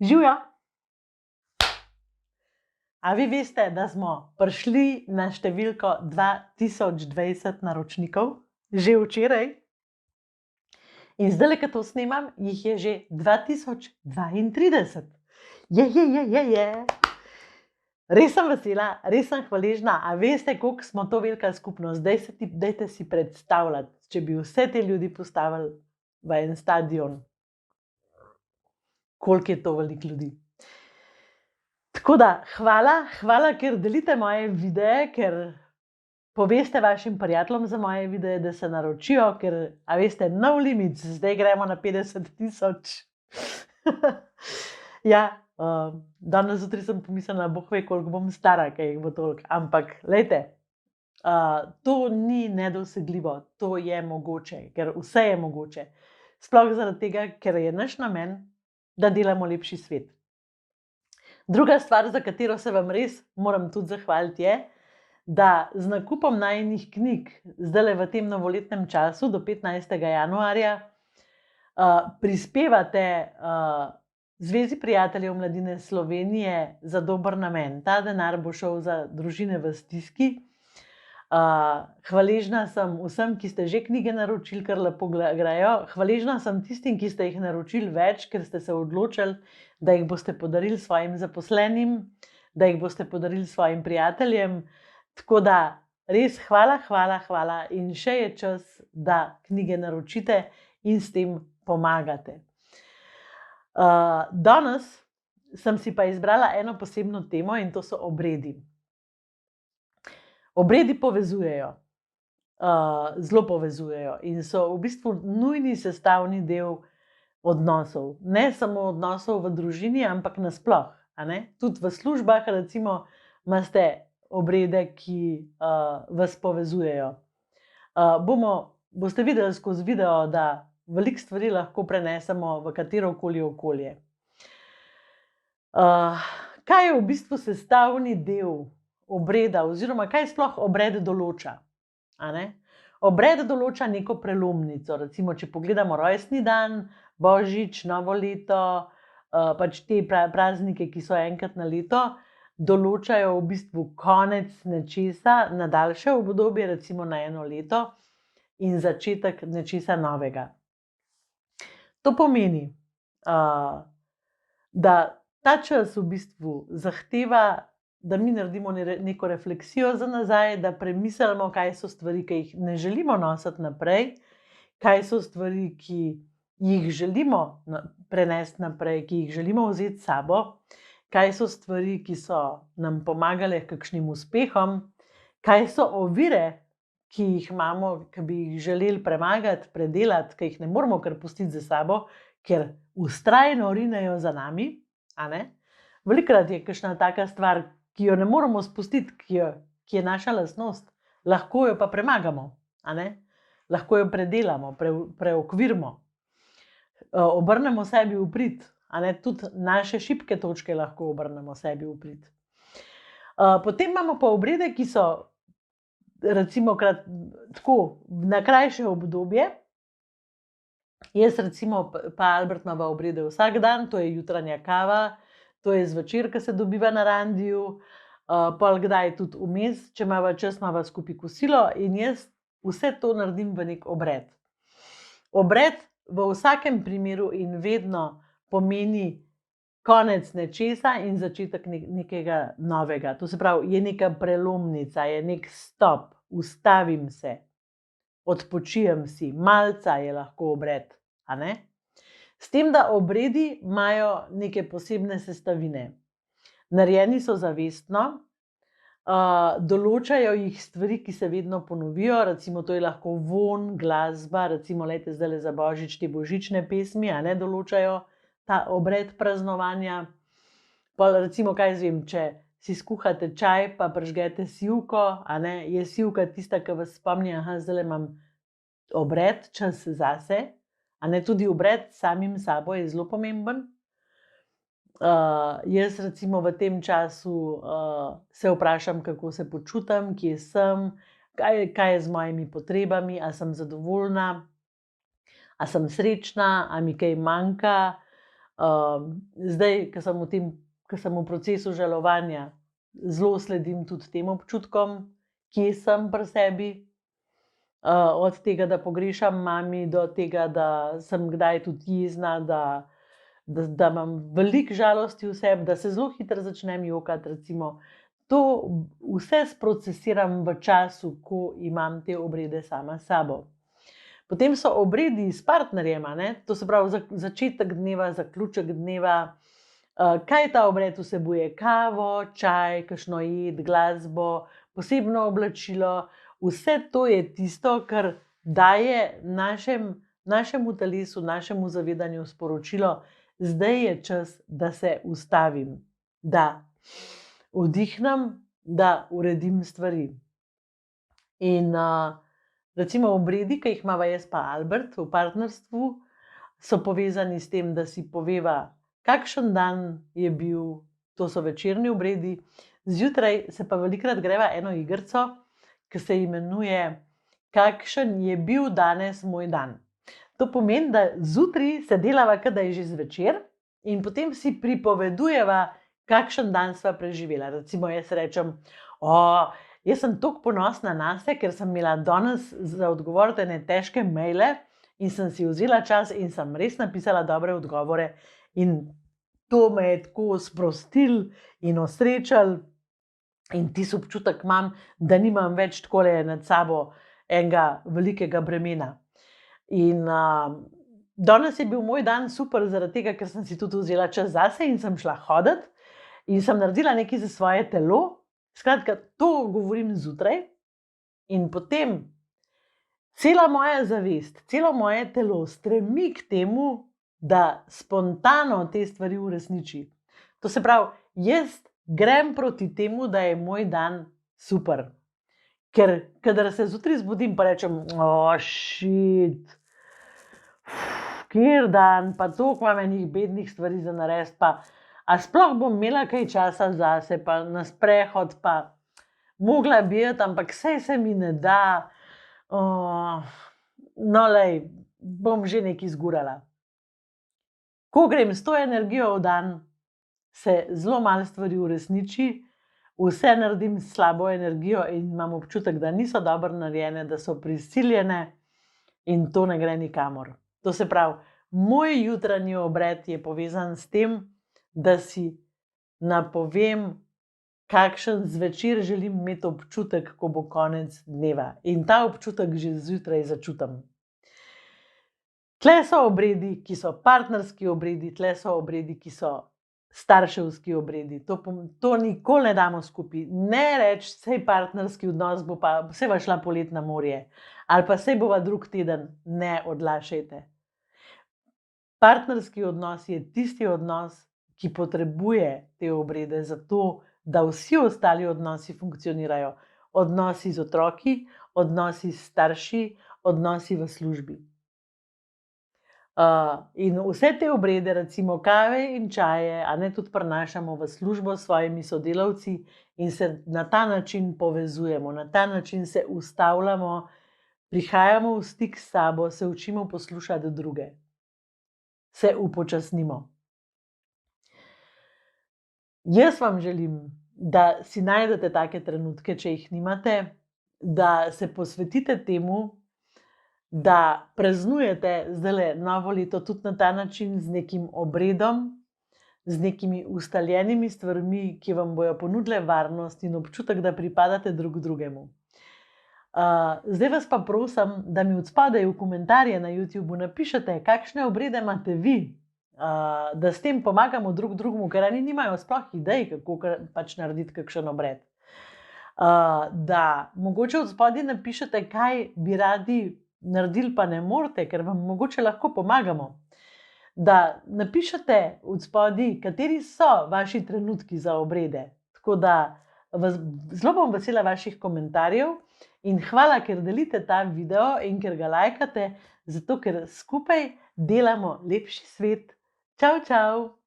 Živjo! A vi veste, da smo prišli na številko 2020 naročnikov? Že včeraj? In zdaj, ko to snemam, jih je že 2032. Je. Res sem vesela, res sem hvaležna. A veste, koliko smo to velika skupnost? Dajte si predstavljati, če bi vse te ljudi postavili v en stadion. Koliko je to veliko ljudi. Tako da, hvala, ker delite moje videe, ker poveste vašim prijateljem za moje videe, da se naročijo, ker, a veste, no limit, zdaj gremo na 50.000. Ja, danes zjutraj sem pomislila, Bog ve, koliko bom stara, kaj jih bo toliko. Ampak, lejte, to ni nedosegljivo, to je mogoče, ker vse je mogoče. Sploh zaradi tega, ker je naš namen, da delamo lepši svet. Druga stvar, za katero se vam res moram tudi zahvaliti, je, da z nakupom najinih knjig, zdaj v tem novoletnem času, do 15. januarja, prispevate Zvezi prijateljev mladine Slovenije za dober namen. Ta denar bo šel za družine v stiski. Hvaležna sem vsem, ki ste že knjige naročili, kar lepo grejo. Hvaležna sem tistim, ki ste jih naročili več, ker ste se odločili, da jih boste podarili svojim zaposlenim, da jih boste podarili svojim prijateljem. Tako da res hvala in še je čas, da knjige naročite in s tem pomagate. Danes sem si pa izbrala eno posebno temo in to so obredi. Obredi povezujejo, zelo povezujejo in so v bistvu nujni sestavni del odnosov. Ne samo odnosov v družini, ampak nasploh. Tudi v službah, recimo, imate obrede, ki vas povezujejo. Boste videli skozi video, da veliko stvari lahko prenesemo v katerokoli okolje. Kaj je v bistvu sestavni del obreda, oziroma kaj sploh obred določa? Obred določa neko prelomnico. Recimo, če pogledamo rojstni dan, božič, novo leto, pač te praznike, ki so enkrat na leto, določajo v bistvu konec nečesa na daljše obdobje, recimo na 1 leto, in začetek nečesa novega. To pomeni, da ta čas v bistvu zahteva, da mi naredimo neko refleksijo za nazaj, da premislimo, kaj so stvari, ki jih ne želimo nositi naprej, kaj so stvari, ki jih želimo prenesti naprej, ki jih želimo vzeti s sabo, kaj so stvari, ki so nam pomagale k kakšnim uspehom, kaj so ovire, ki jih imamo, ki bi jih želeli premagati, predelati, ki jih ne moremo kar pustiti za sabo, ker vztrajno rinejo za nami. Velikokrat je kakšna taka stvar, ki jo ne moremo spustiti, ki je naša lastnost, lahko jo pa premagamo, lahko jo predelamo, preokvirimo, obrnemo sebi v prid, tudi naše šibke točke lahko obrnemo sebi v prid. Potem imamo pa obrede, ki so recimo tako na krajše obdobje. Jaz recimo pa Albert imava obrede vsak dan, to je jutranja kava, to je zvečer, ko se dobiva na randiju, pol kdaj tudi vmes, če imava čas, imava skupaj kosilo in jaz vse to naredim v nek obred. Obred v vsakem primeru in vedno pomeni konec nečesa in začetek nekega novega. To se pravi, je neka prelomnica, je nek stop, ustavim se, odpočijem si, malca je lahko obred. S tem, da obredi imajo neke posebne sestavine. Narejeni so zavestno, določajo jih stvari, ki se vedno ponovijo, recimo to je lahko vonj, glasba, recimo lejte zdajle za božič te božične pesmi, določajo ta obred praznovanja. Pol recimo, kaj zvem, če si skuhate čaj, pa prižgete sivko, je sivka tista, ki vas spomni, zdajle imam obred, čas zase. Tudi obred s samim sabo je zelo pomemben. Jaz recimo v tem času se vprašam, kako se počutim, kje sem, kaj je z mojimi potrebami, a sem zadovoljna, a sem srečna, a mi kaj manjka, Zdaj, ko sem v procesu žalovanja, zelo sledim tudi tem občutkom, kje sem pri sebi. Od tega, da pogrešam mami, do tega, da sem kdaj tudi jezna, da imam veliko žalosti v sebi, da se zelo hitro začnem jokati, recimo. To vse sprocesiram v času, ko imam te obrede sama s sabo. Potem so obredi s partnerjem, a ne, to se pravi začetek dneva, zaključek dneva. Kaj ta obred vsebuje? Kavo, čaj, kakšno jed, glasbo, posebno oblačilo. Vse to je tisto, kar daje našemu telesu, našemu zavedanju sporočilo, zdaj je čas, da se ustavim, da vdihnem, da uredim stvari. In recimo obredi, ki jih imava jaz pa Albert v partnerstvu, so povezani s tem, da si poveva, kakšen dan je bil, to so večerni obredi, zjutraj se pa velikokrat greva eno igrico, ki se imenuje Kakšen je bil danes moj dan. To pomeni, da zjutraj se delava, kot da je že zvečer, in potem si pripovedujeva, kakšen dan sva preživela. Recimo jaz rečem, jaz sem toliko ponosna nase, ker sem imela danes za odgovoriti ene težke maile in sem si vzela čas in sem res napisala dobre odgovore in to me je tako sprostil in osrečal in tisti občutek imam, da nimam več takole nad sabo enega velikega bremena. In danes je bil moj dan super zaradi tega, ker sem si tudi vzela čas zase in sem šla hoditi in sem naredila nekaj za svoje telo. Skratka, to govorim zjutraj in potem cela moja zavest, celo moje telo stremi k temu, da spontano te stvari uresniči. To se pravi, jaz grem proti temu, da je moj dan super. Ker kadar se zjutraj zbudim pa rečem, shit, kjer dan, pa toliko imam enih bednih stvari za narediti, pa a sploh bom imela kaj časa zase, pa na sprehod, pa mogla bi iti, ampak saj se mi ne da. No, lej, bom že nekaj zgurala. Ko grem s to energijo v dan, se zelo malo stvari uresniči, vse naredim s slabo energijo in imam občutek, da niso dobro narejene, da so prisiljene in to ne gre nikamor. To se pravi, moj jutranji obred je povezan s tem, da si napovem, kakšen zvečer želim imeti občutek, ko bo konec dneva. In ta občutek že zjutraj začutim. Tle so obredi, ki so partnerski obredi, tle so obredi, ki so starševski obredi. To nikoli ne damo skupaj. Ne reči, sej partnerski odnos bo pa, sej bova šla polet na morje. Ali pa sej bova drug teden. Ne odlašajte. Partnerski odnos je tisti odnos, ki potrebuje te obrede zato, da vsi ostali odnosi funkcionirajo. Odnosi z otroki, odnosi s starši, odnosi v službi. In vse te obrede, recimo kave in čaje, a ne, tudi prinašamo v službo s svojimi sodelavci in se na ta način povezujemo, na ta način se ustavljamo, prihajamo v stik s sabo, se učimo poslušati druge, se upočasnimo. Jaz vam želim, da si najdete take trenutke, če jih nimate, da se posvetite temu, da praznujete zdajle novo leto tudi na ta način z nekim obredom, z nekimi ustaljenimi stvarmi, ki vam bojo ponudile varnost in občutek, da pripadate drug drugemu. Zdaj vas pa prosim, da mi odspodaj v komentarje na YouTubeu napišete, kakšne obrede imate vi, da s tem pomagamo drug drugemu, ker oni nimajo sploh idej, kako pač narediti kakšen obred. Da mogoče odspodaj napišete, kaj bi radi naredili, pa ne morete, ker vam mogoče lahko pomagamo. Da napišete odspodaj, kateri so vaši trenutki za obrede. Tako da zelo bom vesela vaših komentarjev in hvala, ker delite ta video in ker ga lajkate, zato ker skupaj delamo lepši svet. Čau, čau!